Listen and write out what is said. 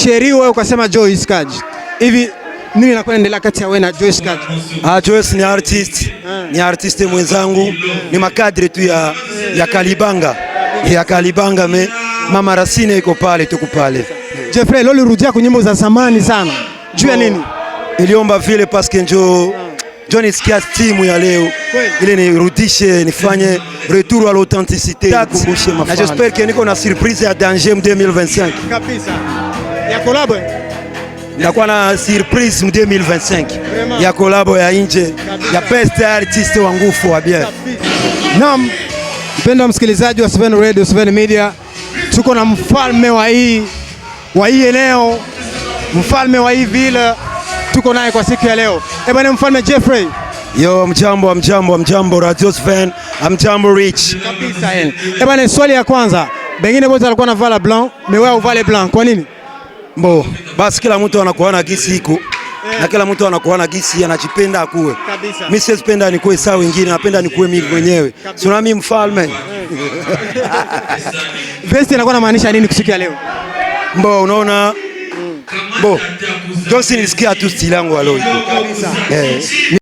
Sheri wewe ukasema Joyce Kaji. Hivi nini inaendelea kati ya wewe na Joyce Kaji? Joyce ni artist. Ni artist mwenzangu. Ni makadri tu ya Kalibanga. Ya Kalibanga mama Racine iko pale tuko pale. Jeffrey leo ulirudia kwa nyimbo za zamani sana. Juu ya nini? Iliomba vile paske njo nisikia timu ya leo. Ile nirudishe nifanye retour à l'authenticité. Na j'espère que niko na surprise ya Danger 2025. Kabisa. Ya collab. Ndakuwa na surprise 2025 ya collabo ya nje ya best artist wa nguvu wa bien. Naam, mpendwa msikilizaji wa 7 Radio 7 Media, tuko na mfalme wa hii eneo, mfalme wa hii vile tuko naye kwa siku ya leo. Bwana mfalme Jeffrey. Yo, mjambo Radio 7, mjambo Rich. Kabisa. Bwana, swali ya kwanza, bengine wote walikuwa na vala blanc, wewe uvale blanc. Kwa nini? Basi kila mtu anakuwa na gisi iko. Na kila mtu anakuwa na gisi anachipenda akuwe. Kabisa. Mimi sipenda nikuwe sawa wengine, napenda nikuwe mimi mwenyewe. Sio mimi mfalme. Vesti inakuwa inamaanisha nini kusikia leo? Unaona? Joyce nisikia tu stili yangu leo. Kabisa.